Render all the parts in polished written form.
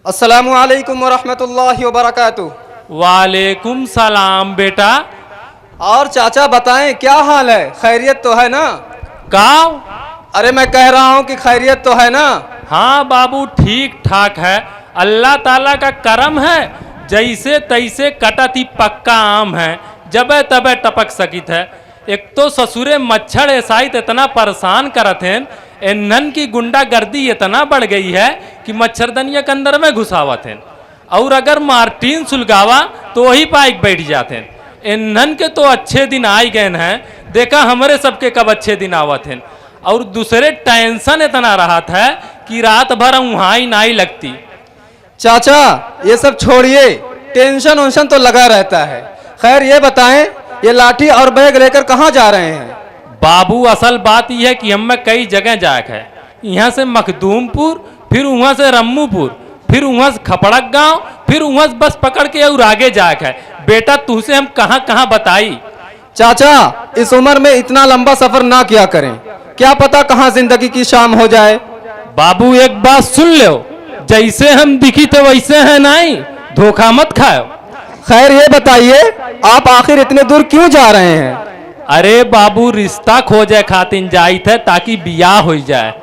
अस्सलामु अलैकुम वरहमतुल्लाहि वबरकातुहू। वालेकुम सलाम बेटा। और चाचा बताएं क्या हाल है, खैरियत तो है ना? का? अरे मैं कह रहा हूँ कि खैरियत तो है ना? हाँ बाबू ठीक ठाक है, अल्लाह ताला का करम है। जैसे तैसे कटती पक्का आम है, जबे तबे टपक सकित है। एक तो ससुरे मच्छर ऐसाइत इतना परेशान करत हैं, इन्हन की गुंडागर्दी इतना बढ़ गई है कि मच्छरदनिया के अंदर में घुसावत हैं, और अगर मार्टीन सुलगावा तो वही पाइक बैठ जाते हैं। इन्हन के तो अच्छे दिन आई गए हैं, देखा हमारे सबके कब अच्छे दिन आवत हैं। और दूसरे टेंशन इतना रहा था कि रात भर वहाँ ही नहीं लगती। चाचा ये सब छोड़िए, टेंशन वेंशन तो लगा रहता है। खैर ये बताएं, ये लाठी और बैग लेकर कहाँ जा रहे हैं? बाबू असल बात यह है कि हमें कई जगह जाक है, यहाँ से मखदूमपुर, फिर वहाँ से रम्मूपुर, फिर वहाँ से खपड़क गांव, फिर वहाँ से बस पकड़ के और आगे जाक है। बेटा तुझसे हम कहाँ कहाँ बताई। चाचा इस उम्र में इतना लंबा सफर ना किया करें, क्या पता कहाँ जिंदगी की शाम हो जाए। बाबू एक बात सुन लो, जैसे हम दिखी थे वैसे है नहीं, धोखा मत खाओ। खैर ये बताइए आप आखिर इतने दूर क्यों जा रहे हैं? अरे बाबू रिश्ता खोजे खातिर जाई थे ताकि बियाह हो जाए।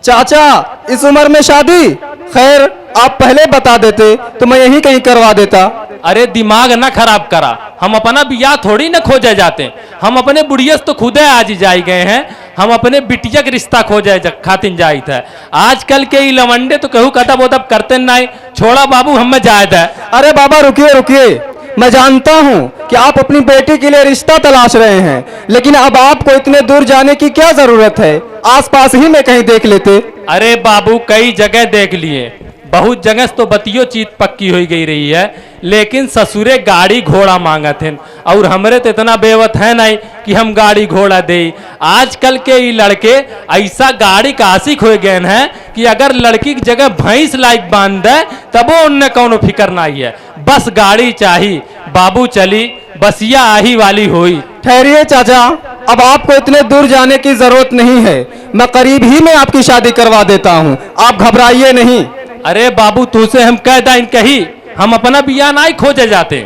चाचा इस उम्र में शादी? खैर आप पहले बता देते तो मैं यही कहीं करवा देता। अरे दिमाग ना खराब करा, हम अपना बियाह थोड़ी ना खोजे जाते, हम अपने बुढ़िया तो खुदे आज जाई गए हैं। हम अपने बिटिया के रिश्ता खोजे खातिर जाई थे। आजकल के लवंडे तो कहू कतब वतब करते नहीं, छोड़ा बाबू हमें जाए थे। अरे बाबा रुकिए रुकिए, मैं जानता हूँ कि आप अपनी बेटी के लिए रिश्ता तलाश रहे हैं, लेकिन अब आपको इतने दूर जाने की क्या जरूरत है? आसपास ही में कहीं देख लेते। अरे बाबू कई जगह देख लिए, बहुत जगह तो बतियो चीज पक्की हो गई रही है, लेकिन ससुरे गाड़ी घोड़ा मांगत हैं, और हमरे तो इतना बेवत है नहीं कि हम गाड़ी घोड़ा दे। आजकल के ये लड़के ऐसा गाड़ी का आशिक हो गए हैं कि अगर लड़की की जगह भैंस लाइक बांध दे तबो उनने कौनो फिक्र नहीं है, बस गाड़ी चाहिए। बाबू चली बसिया आही वाली हुई। ठहरिए चाचा, अब आपको इतने दूर जाने की जरूरत नहीं है, मैं करीब ही में आपकी शादी करवा देता हूँ, आप घबराइए नहीं। अरे बाबू तुझसे हम कह दें कही, हम अपना बियाह नहीं खोजे जाते।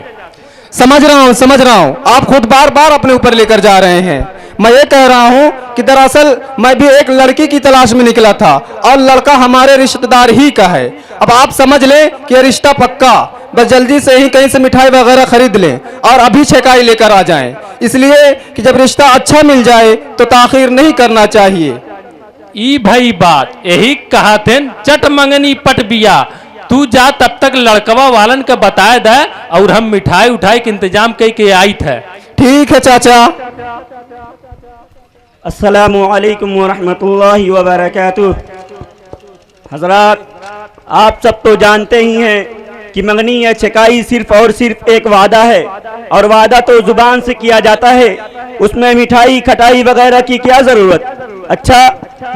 समझ रहा हूँ, आप खुद बार बार अपने ऊपर लेकर जा रहे हैं। मैं ये कह रहा हूँ कि दरअसल मैं भी एक लड़की की तलाश में निकला था, और लड़का हमारे रिश्तेदार ही का है। अब आप समझ लें कि ये रिश्ता पक्का, बस जल्दी से ही कहीं से मिठाई वगैरह खरीद लें और अभी छेकाई लेकर आ जाएं, इसलिए कि जब रिश्ता अच्छा मिल जाए तो ताखीर नहीं करना चाहिए। ई भाई बात यही कहा थे, चट मंगनी पट बिया। तू जा तब तक लड़कवा वालन के बताए दे, और हम मिठाई उठाई के इंतजाम करके आई थे। ठीक है चाचा। अस्सलामु अलैकुम वरहमतुल्लाहि वबरकातुहू। हजरात आप सब तो जानते ही हैं कि मंगनी या छकाई सिर्फ और सिर्फ एक वादा है, और वादा तो जुबान से किया जाता है, उसमें मिठाई खटाई वगैरह की क्या जरूरत। अच्छा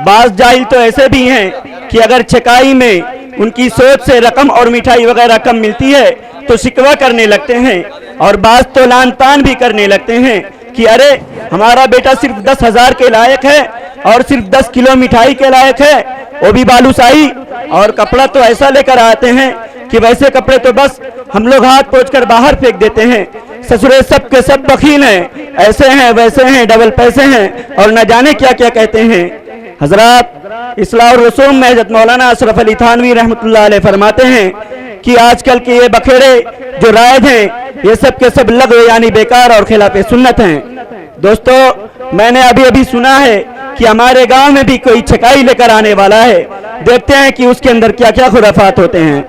बाज जाहिल तो ऐसे भी हैं कि अगर छकाई में उनकी सोच से रकम और मिठाई वगैरह कम मिलती है तो शिकवा करने लगते हैं, और बाज तो लान तान भी करने लगते हैं कि अरे हमारा बेटा सिर्फ 10,000 के लायक है और सिर्फ 10 किलो मिठाई के लायक है, वो भी बालूशाही। और कपड़ा तो ऐसा लेकर आते हैं कि वैसे कपड़े तो बस हम लोग हाथ पोंछ कर बाहर फेंक देते हैं। ससुरे सब के सब बखील हैं, ऐसे हैं वैसे हैं, डबल पैसे हैं, और न जाने क्या क्या कहते हैं। हजरात इस्लाह और रसूम में हज़रत मौलाना अशरफ अली थानवी रहमतुल्लाह अलैह फरमाते हैं कि आजकल के ये बखेड़े जो रायज हैं, ये सब के सब लग़्व यानी बेकार और खिलाफ़े सुन्नत हैं। दोस्तों मैंने अभी अभी सुना है कि हमारे गांव में भी कोई छकाई लेकर आने वाला है, देखते हैं कि उसके अंदर क्या क्या खुराफात होते हैं।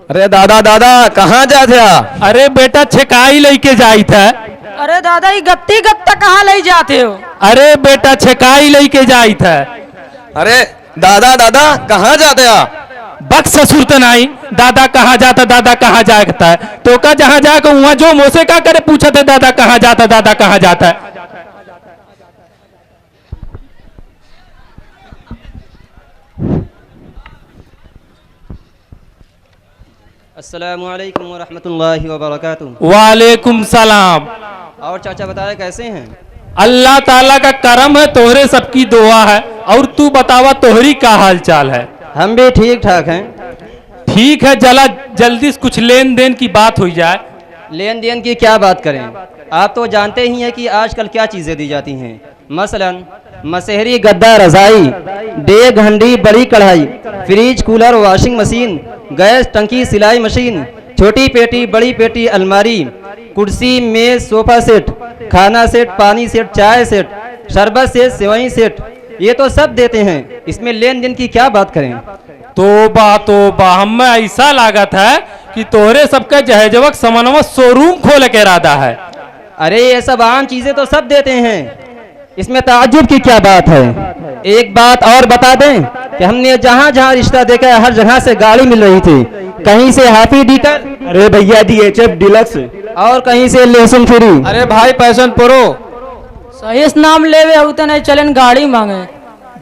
अरे दादा दादा कहाँ जाते? अरे बेटा छकाई लेके जाई था। अरे दादा ये गत्ती गत्ता कहाँ ले जाते हो? अरे बेटा छकाई लेके जाई था। अरे दादा दादा कहाँ जाते? बक्स ससुर तो नहीं, दादा कहाँ जाता दादा कहाँ जाता है, तो का जहाँ जाकर वहाँ जो मोसे का करे पूछा था दादा कहाँ जाता दादा कहाँ जाता है। अस्सलामु अलैकुम वरहमतुल्लाहि वबरकातुहू। वालेकुम सलाम। और चाचा बताए कैसे हैं? अल्लाह ताला का करम है, तोहरे सबकी दुआ है, और तू बतावा तोहरी का हाल चाल है? हम भी ठीक ठाक हैं। ठीक है, जला जल्दी से कुछ लेन देन की बात हो जाए। लेन देन की क्या बात करें, आप तो जानते ही हैं कि आजकल क्या चीज़ें दी जाती हैं। मसलन मसहरी, गद्दा, रज़ाई, देग, हंडी, बड़ी कढ़ाई, fridge, cooler, washing machine, gas टंकी, सिलाई मशीन, छोटी पेटी, बड़ी पेटी, अलमारी, कुर्सी, मेज, सोफा सेट, खाना सेट, पानी सेट, चाय सेट, शरबत सेट, सेवई सेट, ये तो सब देते हैं। इसमें लेन देन की क्या बात करें। तोबा, हमें ऐसा लागत है कि तोहरे सबका जहेजवक समन्वय शोरूम खोले के इरादा है। अरे ये सब आम चीजें तो सब देते हैं, इसमें ताज्जुब की क्या बात है। एक बात और बता दें कि हमने जहाँ जहाँ रिश्ता देखा है, हर जगह से गाड़ी मिल रही थी। कहीं से हैप्पी डीकर, अरे भैया DHF डिलक्स, और कहीं से लेसन फ्री। अरे भाई पैशन प्रो, सही से नाम लेवे हो तो नहीं चलन गाड़ी मांगे।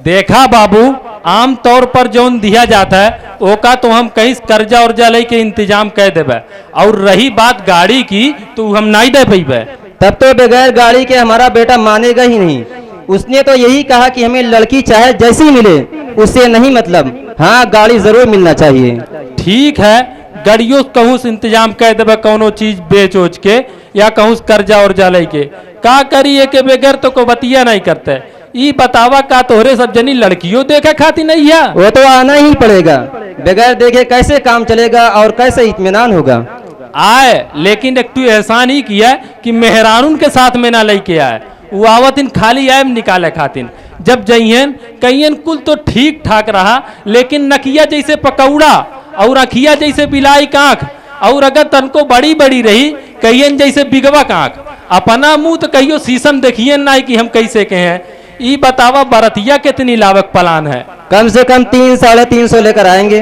देखा बाबू, आम तौर पर जोन दिया जाता है ओका तो हम कहीं कर्जा उर्जा ले के इंतजाम कर देवे, और रही बात गाड़ी की तो हम नहीं दे पेबे। तब तो बगैर गाड़ी के हमारा बेटा मानेगा ही नहीं। उसने तो यही कहा कि हमें लड़की चाहे जैसी मिले उससे नहीं मतलब, हाँ गाड़ी जरूर मिलना चाहिए। ठीक है, गाड़ियों कहूँ से इंतजाम कर देवे, कौनो चीज बेच ओच के या कहूँ से कर्जा उर्जा ले के। का करिए के बगैर तो को बतिया नहीं करते। ई बतावा का तोहरे सब जनी लड़कियों देखे खाती नहीं है? वो तो आना ही पड़ेगा, बगैर देखे कैसे काम चलेगा और कैसे इत्मीनान होगा। आए, लेकिन एक तू एहसान ही किया कि मेहरानून के साथ में ना लेके आए। वो आवतिन खाली आए निकाले खातिन, जब जइहन कहियन कुल तो ठीक ठाक रहा, लेकिन नकिया जैसे पकौड़ा और अखिया जैसे बिलाई कांख, और अगर तनको बड़ी बड़ी रही कहियन जैसे बिगवा कांख। अपना मुंह तो कहियो शीशम देखिए ना कि हम कैसे के हैं। ई बतावा बरतिया कितनी लावक पलान है? कम से कम 300-350 लेकर आएंगे।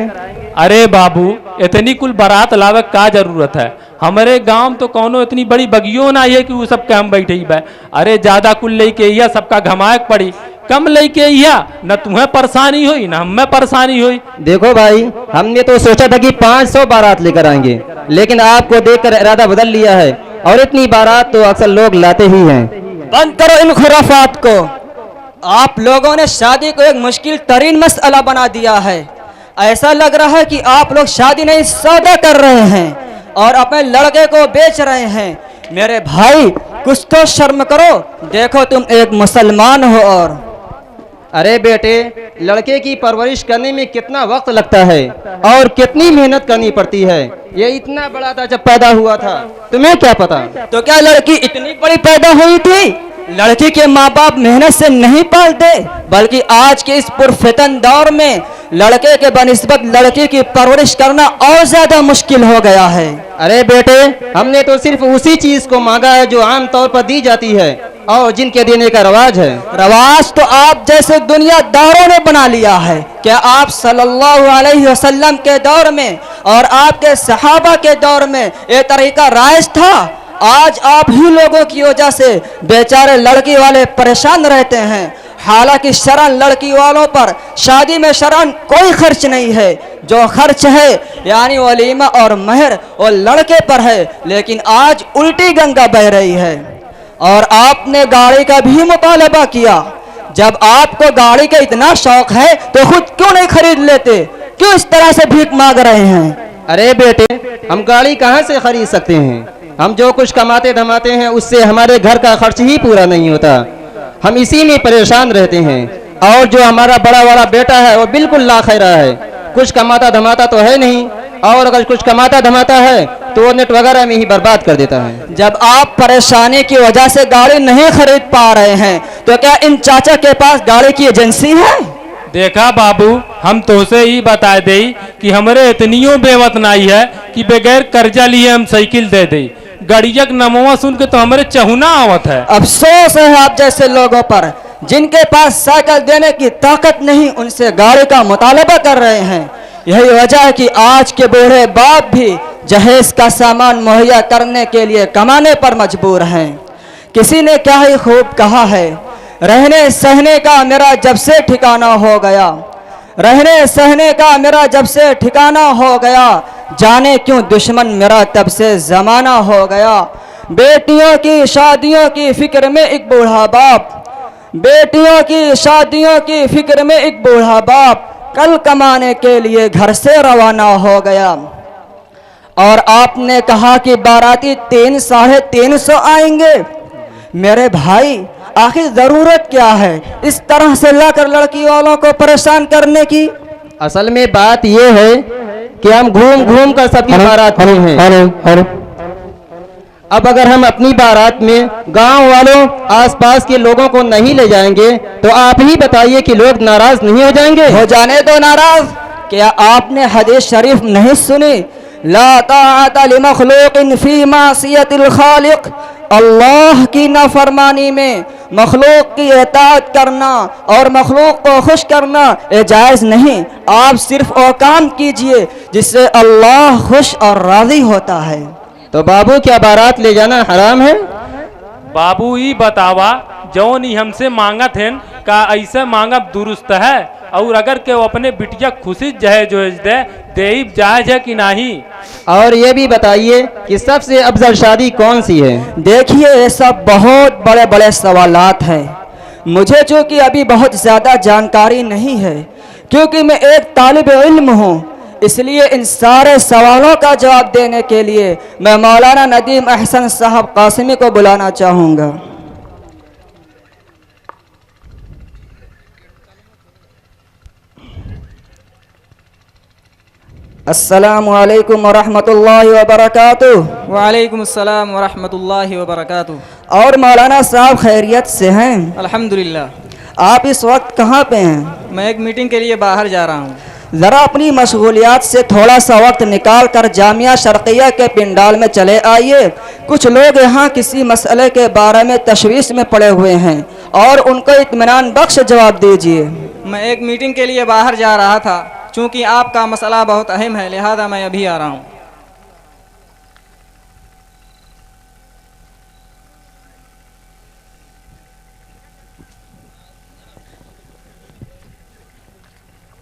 अरे बाबू, इतनी कुल बारात लावक का जरूरत है? हमारे गांव तो कौनो इतनी बड़ी बगियो ना है कि वो सबके हम बैठे ही बे। अरे ज्यादा कुल लेके या सबका घमाक पड़ी, कम लेके या न तुम्हें परेशानी हुई न हमें परेशानी हुई। देखो भाई, हमने तो सोचा था कि 500 बारात लेकर आएंगे, लेकिन आपको देखकर इरादा बदल लिया है, और इतनी बारात तो अक्सर लोग लाते ही हैं। बंद करो इन खुराफात को। आप लोगों ने शादी को एक मुश्किल तरीन मसला बना दिया है। ऐसा लग रहा है कि आप लोग शादी नहीं सौदा कर रहे हैं और अपने लड़के को बेच रहे हैं। मेरे भाई कुछ तो शर्म करो, देखो तुम एक मुसलमान हो। और अरे बेटे, लड़के की परवरिश करने में कितना वक्त लगता है और कितनी मेहनत करनी पड़ती है। ये इतना बड़ा था जब पैदा हुआ था, तुम्हें क्या पता। तो क्या लड़की इतनी बड़ी पैदा हुई थी? लड़की के माँ बाप मेहनत से नहीं पालते, बल्कि आज के इस पुरफितन दौर में लड़के के बनिस्बत लड़की की परवरिश करना और ज्यादा मुश्किल हो गया है। अरे बेटे, हमने तो सिर्फ उसी चीज को मांगा है जो आम तौर पर दी जाती है और जिनके देने का रवाज है। रवाज तो आप जैसे दुनियादारों ने बना लिया है। क्या आप सल्लल्लाहु अलैहि वसल्लम के दौर में और आपके सहाबा के दौर में ये तरीका राइज था? आज आप ही लोगों की वजह से बेचारे लड़की वाले परेशान रहते हैं। हालांकि शरण लड़की वालों पर शादी में शरण कोई खर्च नहीं है। जो खर्च है यानी वलीमा और महर वो लड़के पर है, लेकिन आज उल्टी गंगा बह रही है। और आपने गाड़ी का भी मुतालबा किया। जब आपको गाड़ी का इतना शौक है तो खुद क्यों नहीं खरीद लेते? क्यों इस तरह से भीख मांग रहे हैं? अरे बेटे, हम गाड़ी कहाँ से खरीद सकते हैं? हम जो कुछ कमाते धमाते हैं उससे हमारे घर का खर्च ही पूरा नहीं होता। हम इसी में परेशान रहते हैं। और जो हमारा बड़ा वाला बेटा है वो बिल्कुल लाखैरा है, कुछ कमाता धमाता तो है नहीं, और अगर कुछ कमाता धमाता है तो वो नेट वगैरह में ही बर्बाद कर देता है। जब आप परेशानी की वजह से गाड़ी नहीं खरीद पा रहे हैं तो क्या इन चाचा के पास गाड़ी की एजेंसी है? देखा बाबू, हम तोसे ही बता दे कि हमारे इतनियों बेवत नहीं है कि बगैर कर्जा लिए हम साइकिल दे दे। गड़ियक नमवा सुन के तो हमारे चहुना आवत है। अफसोस है आप जैसे लोगों पर, जिनके पास साइकिल देने की ताकत नहीं, उनसे गाड़ी का मुतालबा कर रहे हैं। यही वजह है कि आज के बूढ़े बाप भी जहेज का सामान मुहैया करने के लिए कमाने पर मजबूर हैं। किसी ने क्या ही खूब कहा है, रहने सहने का मेरा जब से ठिकाना हो गया, रहने सहने का मेरा जब से ठिकाना हो गया, जाने क्यों दुश्मन मेरा तब से जमाना हो गया। बेटियों की शादियों की फिक्र में एक बूढ़ा बाप, बेटियों की शादियों की फिक्र में एक बूढ़ा बाप, कल कमाने के लिए घर से रवाना हो गया। और आपने कहा कि बाराती 300-350 आएंगे। मेरे भाई, आखिर ज़रूरत क्या है इस तरह से लाकर लड़की वालों को परेशान करने की? असल में बात ये है कि हम घूम घूम कर सबकी बारात में हैं। अब अगर हम अपनी बारात में गांव वालों आसपास के लोगों को नहीं ले जाएंगे तो आप ही बताइए कि लोग नाराज नहीं हो जाएंगे? हो जाने दो नाराज। क्या आपने हदीस शरीफ नहीं सुनी? ला ताअत लिमखलूकिन फी मासियतिल खालिक। अल्लाह की नाफरमानी में मखलूक की इताअत करना और मखलूक को खुश करना ये जायज़ नहीं। आप सिर्फ वो काम कीजिए जिससे अल्लाह खुश और राज़ी होता है। तो बाबू, क्या बारात ले जाना हराम है? बाबू ही बतावा, जौन ही हमसे मांगा थे का ऐसे मांगा दुरुस्त है? और अगर के वो अपने बिटिया खुशी जहेज दे जायज है कि नहीं? और ये भी बताइए कि सबसे अफजल शादी कौन सी है? देखिए, ये सब बहुत बड़े बड़े सवालात हैं। मुझे चूँकि अभी बहुत ज़्यादा जानकारी नहीं है, क्योंकि मैं एक तालिब इल्म हूँ, इसलिए इन सारे सवालों का जवाब देने के लिए मैं मौलाना नदीम अहसन साहब कासिमी को बुलाना चाहूँगा। अस्सलामु अलैकुम वरहमतुल्लाहि वबरकातुह। वालेकुम अस्सलाम वरहमतुल्लाहि वबरकातुह। और मौलाना साहब खैरियत से हैं? अल्हम्दुलिल्लाह। आप इस वक्त कहाँ पे हैं? मैं एक मीटिंग के लिए बाहर जा रहा हूँ। ज़रा अपनी मशगूलियात से थोड़ा सा वक्त निकाल कर जामिया शर्क़िया के पिंडाल में चले आइए। कुछ लोग यहाँ किसी मसले के बारे में तशवीश में पड़े हुए हैं और उनको इत्मीनान बख्श जवाब दीजिए। मैं एक मीटिंग के लिए बाहर जा रहा था, चूँकि आपका मसला बहुत अहम है, लिहाजा मैं अभी आ रहा हूँ।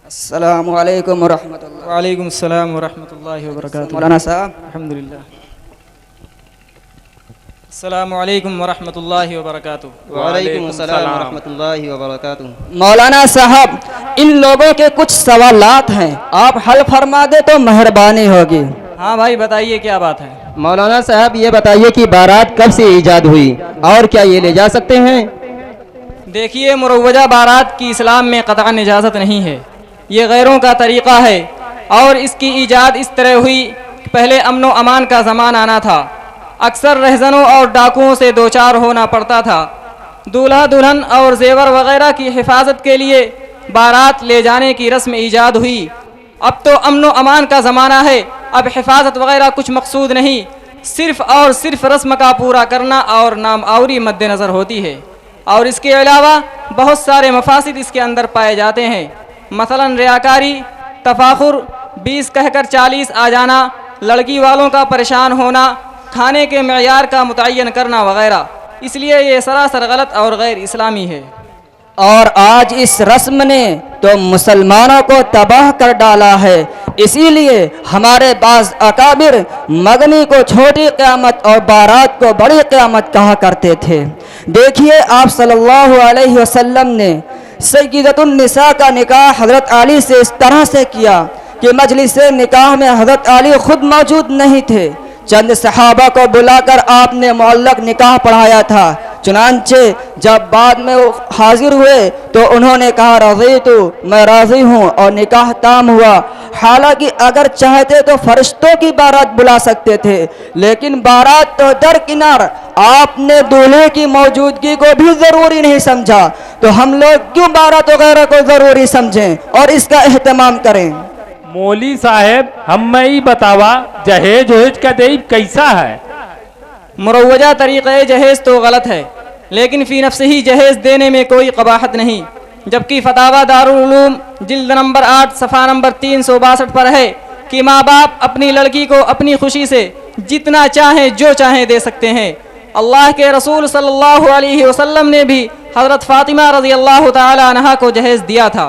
अस्सलामु अलैकुम वरहमतुल्लाह। वालेकुम अस्सलाम वरहमतुल्लाहि वबरकातुह। मौलाना साहब, अल्हम्दुलिल्लाह। अस्सलामु अलैकुम वरहमतुल्लाहि वबरकातुह। वालेकुम अस्सलाम वरहमतुल्लाहि वबरकातुह। मौलाना साहब, इन लोगों के कुछ सवालात हैं, आप हल फरमा दे तो मेहरबानी होगी। हाँ भाई, बताइए क्या बात है? मौलाना साहब, ये बताइए कि बारात कब से ईजाद हुई और क्या ये ले जा सकते हैं? देखिए, मुरव्वजा बारात की इस्लाम में क़तअन इजाज़त नहीं है। ये गैरों का तरीक़ा है और इसकी ईजाद इस तरह हुई कि पहले अमन व अमान का ज़माना आना था। अक्सर रहज़नों और डाकुओं से दो चार होना पड़ता था। दूल्हा दुल्हन और जेवर वगैरह की हिफाजत के लिए बारात ले जाने की रस्म ईजाद हुई। अब तो अमन व अमान का ज़माना है, अब हिफाजत वगैरह कुछ मकसूद नहीं, सिर्फ़ और सिर्फ रस्म का पूरा करना और नाम आवरी मद्देनज़र होती है। और इसके अलावा बहुत सारे मफासिद इसके अंदर पाए जाते हैं, मसलन रियाकारी, तफाखुर, 20 कहकर 40 आ जाना, लड़की वालों का परेशान होना, खाने के मेयार का मुतय्यन करना वगैरह। इसलिए ये सरासर गलत और गैर इस्लामी है। और आज इस रस्म ने तो मुसलमानों को तबाह कर डाला है। इसीलिए हमारे बाज़ अकाबिर मगनी को छोटी क़यामत और बारात को बड़ी क़यामत कहा करते थे। देखिए, आप सल्लल्लाहु अलैहि वसल्लम ने सय्यदतुन निसा का निकाह हज़रत अली से इस तरह से किया कि मजलिस निकाह में हज़रत अली खुद मौजूद नहीं थे। चंद सहाबा को बुलाकर आपने मुअल्लक निकाह पढ़ाया था। चुनांचे जब बाद में वो हाजिर हुए तो उन्होंने कहा, रज़ीतु, मैं राज़ी हूँ, और निकाह ताम हुआ। हालांकि अगर चाहते तो फरिश्तों की बारात बुला सकते थे, लेकिन बारात तो दरकिनार, आपने दूल्हे की मौजूदगी को भी ज़रूरी नहीं समझा। तो हम लोग क्यों बारात वगैरह को ज़रूरी समझें और इसका एहतमाम करें? मौली साहेब, हम ही बतावा, जहेज वहेज का देब कैसा है? मुरव्वजा तरीक़े जहेज़ तो गलत है, लेकिन फ़ी नफ्स ही जहेज़ देने में कोई कबाहत नहीं। जबकि फतावा दारुल उलूम जिल्द नंबर 8 सफ़ा नंबर 362 पर है कि माँ बाप अपनी लड़की को अपनी खुशी से जितना चाहें जो चाहें दे सकते हैं। अल्लाह के रसूल सल्लल्लाहु अलैहि वसल्लम ने भी हज़रत फ़ातिमा रज़ियल्लाहु ताला अन्हा को जहेज़ दिया था।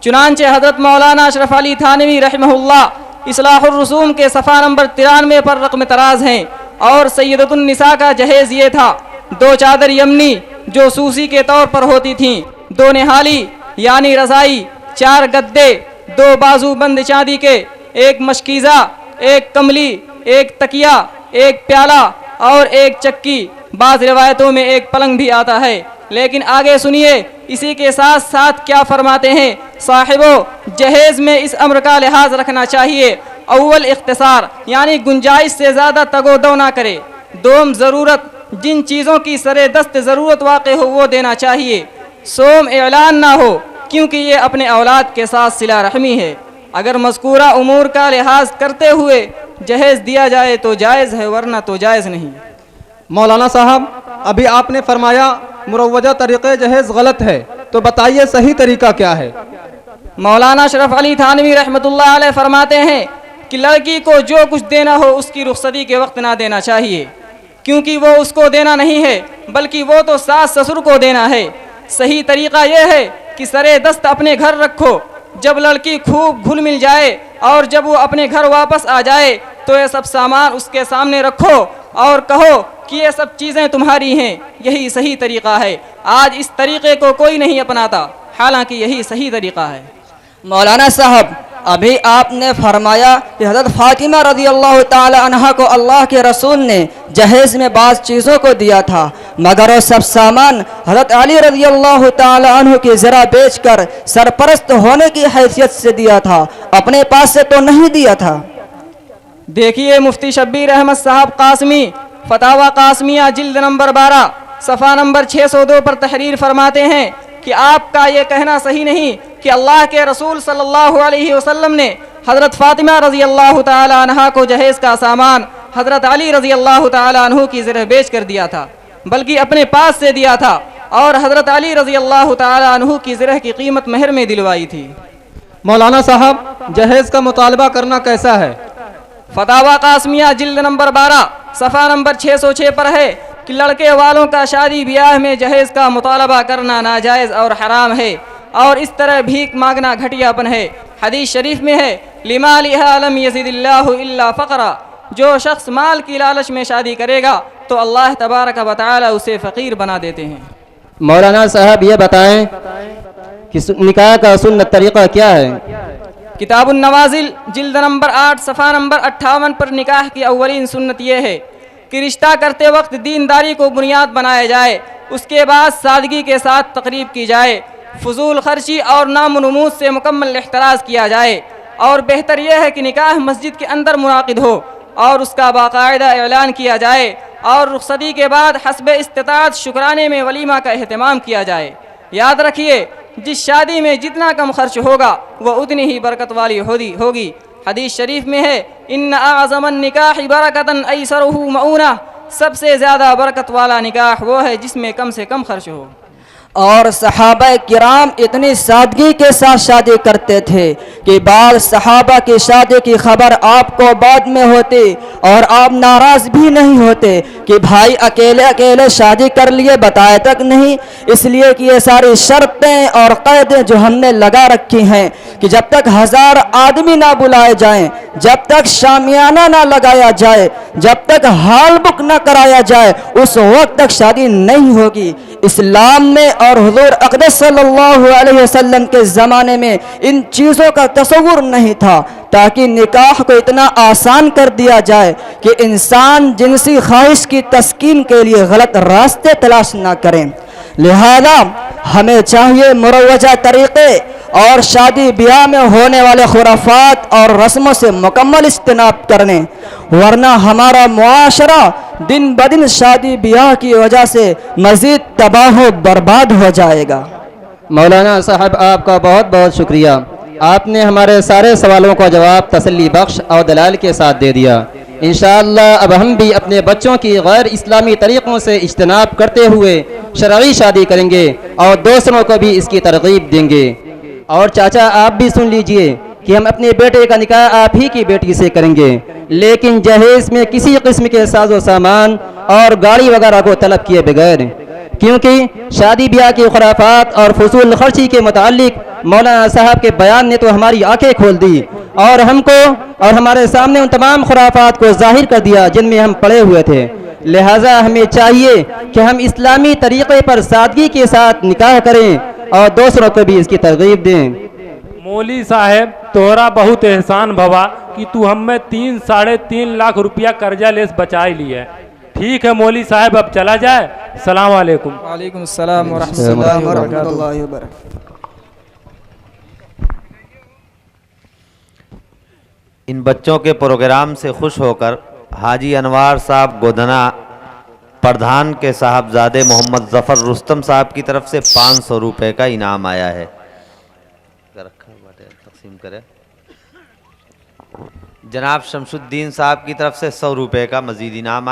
चुनांचे हज़रत मौलाना अशरफ अली थानवी रहमहुल्लाह इस्लाहुर रसूम के सफ़ा नंबर 93 पर रक़म तराज़ हैं। और सय्यदतुन निसा का जहेज़ ये था, 2 चादर यमनी जो सूसी के तौर पर होती थीं, 2 निहाली यानी रज़ाई, 4 गद्दे, दो बाजूबंद चांदी के, एक मशकीज़ा, एक कमली, एक तकिया, एक प्याला और एक चक्की, बाज़ रिवायतों में एक पलंग भी आता है। लेकिन आगे सुनिए, इसी के साथ साथ क्या फरमाते हैं साहिबो, जहेज़ में इस अम्र का लिहाज रखना चाहिए। अव्वल इख्तिसार यानी गुंजाइश से ज़्यादा तगोदो ना करे। दोम ज़रूरत, जिन चीज़ों की सरे दस्त ज़रूरत वाक़े हो वो देना चाहिए। सोम ऐलान ना हो, क्योंकि ये अपने औलाद के साथ सिला रहमी है। अगर मज़कूरा उमूर का लिहाज करते हुए जहेज़ दिया जाए तो जायज़ है, वरना तो जायज़ नहीं। मौलाना साहब, अभी आपने फरमाया मुरव्वजा तरीक़े जहेज़ गलत है, तो बताइए सही तरीका क्या है? मौलाना अशरफ अली थानवी रहमतुल्लाह अलैह फरमाते हैं कि लड़की को जो कुछ देना हो उसकी रुखसती के वक्त ना देना चाहिए, क्योंकि वो उसको देना नहीं है, बल्कि वो तो सास ससुर को देना है। सही तरीका यह है कि सरे दस्त अपने घर रखो। जब लड़की खूब घुल मिल जाए और जब वो अपने घर वापस आ जाए तो ये सब सामान उसके सामने रखो और कहो कि ये सब चीज़ें तुम्हारी हैं। यही सही तरीका है। आज इस तरीक़े को कोई नहीं अपनाता, हालांकि यही सही तरीका है। मौलाना साहब, अभी आपने फरमाया कि हज़रत फ़ातिमा रज़ी अल्लाह ताला अन्हा को अल्लाह के रसूल ने जहेज़ में बाज़ चीज़ों को दिया था, मगर वो सब सामान हज़रत अली रज़ी अल्लाह ताला अन्हु की ज़रा बेचकर सरपरस्त होने की हैसियत से दिया था, अपने पास से तो नहीं दिया था। देखिए, मुफ्ती शब्बीर अहमद साहब कासमी फतावा कासमिया जिल्द नंबर 12 सफ़ा नंबर 602 पर तहरीर फरमाते हैं कि आपका ये कहना सही नहीं कि अल्लाह के रसूल सल्लल्लाहु अलैहि वसल्लम ने हज़रत फ़ातिमा रज़ी अल्लाह ताला अन्हा को जहेज़ का सामान हज़रत अली रज़ी अल्लाह ताला अन्हु की ज़रह बेच कर दिया था, बल्कि अपने पास से दिया था और हज़रत अली रज़ी अल्लाह ताला अन्हु की ज़रह की कीमत महर में दिलवाई थी। मौलाना साहब, जहेज़ का मुतालबा करना कैसा है? फतावा कासमिया जिल्द नंबर 12 सफ़ा नंबर 606 पर है कि लड़के वालों का शादी ब्याह में जहेज़ का मुतालबा करना नाजायज़ और हराम है, और इस तरह भीख मांगना घटियापन है। हदीस शरीफ में है, लिमालिहा लम यज़िदिल्लाहु इल्ला फ़क़रा, जो शख्स माल की लालच में शादी करेगा तो अल्लाह तबारक व तआला उसे फ़कीर बना देते हैं। मौलाना साहब ये बताएं कि निकाह का सुन्नत तरीक़ा क्या है? किताबुन नवाजिल जिल्द नंबर 8 सफ़ा नंबर 58 पर निकाह की अव्वलीन सुन्नत यह है कि रिश्ता करते वक्त दीनदारी को बुनियाद बनाया जाए, उसके बाद सादगी के साथ तकरीब की जाए, फजूल खर्ची और नामुनमूस से मुकम्मल एहतराज़ किया जाए, और बेहतर यह है कि निकाह मस्जिद के अंदर मुनाकिद हो और उसका बाकायदा ऐलान किया जाए, और रुखसती के बाद हस्बे इस्तिताअत शुक्राने में वलीमा का अहतमाम किया जाए। याद रखिए, जिस शादी में जितना कम खर्च होगा वह उतनी ही बरकत वाली होगी। हदीस शरीफ में है, इन्न आज़मन निकाह बरकतन ऐसरुहु मऊना, सबसे ज़्यादा बरकत वाला निकाह वो है जिसमें कम से कम खर्च हो। और सहाबा किराम इतनी सादगी के साथ शादी करते थे कि बाद सहाबा की शादी की खबर आपको बाद में होती और आप नाराज़ भी नहीं होते कि भाई अकेले अकेले शादी कर लिए, बताए तक नहीं। इसलिए कि ये सारी शर्तें और क़ैदें जो हमने लगा रखी हैं कि जब तक 1000 आदमी ना बुलाए जाएं, जब तक शामियाना ना लगाया जाए, जब तक हाल बुक ना कराया जाए, उस वक्त तक शादी नहीं होगी। इस्लाम में और हुज़ूर अक़दस सल्लल्लाहु अलैहि वसल्लम के ज़माने में इन चीज़ों का तसव्वुर नहीं था, ताकि निकाह को इतना आसान कर दिया जाए कि इंसान जिनसी ख्वाहिश की तस्कीन के लिए गलत रास्ते तलाश ना करें। लिहाजा हमें चाहिए मुरव्वजा तरीक़े और शादी ब्याह में होने वाले खुराफात और रस्मों से मुकम्मल इज्तिनाब करने, वरना हमारा मुआशरा दिन ब दिन शादी ब्याह की वजह से मज़ीद तबाह व बर्बाद हो जाएगा। मौलाना साहब, आपका बहुत बहुत शुक्रिया। आपने हमारे सारे सवालों का जवाब तसल्ली बख्श और दलाल के साथ दे दिया। इंशाअल्लाह अब हम भी अपने बच्चों की गैर इस्लामी तरीक़ों से इज्तिनाब करते हुए शरई शादी करेंगे और दूसरों को भी इसकी तरगीब देंगे। और चाचा, आप भी सुन लीजिए कि हम अपने बेटे का निकाह आप ही की बेटी से करेंगे, लेकिन जहेज़ में किसी किस्म के साजो सामान और गाड़ी वगैरह को तलब किए बगैर, क्योंकि शादी ब्याह की खुराफात और फजूल खर्ची के मुतालिक मौलाना साहब के बयान ने तो हमारी आंखें खोल दी और हमको और हमारे सामने उन तमाम खुराफात को जाहिर कर दिया जिनमें हम पड़े हुए थे। लिहाजा हमें चाहिए कि हम इस्लामी तरीक़े पर सादगी के साथ निकाह करें और दूसरों को भी इसकी तरगीब दें। मौली साहेब तोहरा बहुत एहसान भवा कि तू हमें 3-3.5 लाख रुपया कर्जा लेस बचाई ली है। ठीक है मौली साहब, अब चला जाए। सलाम वालेकुम। वालेकुम अस्सलाम व रहमतुल्लाहि व बरकातुहू। इन बच्चों के प्रोग्राम से खुश होकर हाजी अनवार साहब गोधना प्रधान के साहबजादे मोहम्मद जफ़र रुस्तम साहब की तरफ से 500 रुपये का इनाम आया है। तकसीम करें। जनाब शमसुद्दीन साहब की तरफ से 100 रुपये का मजीद इनाम आया।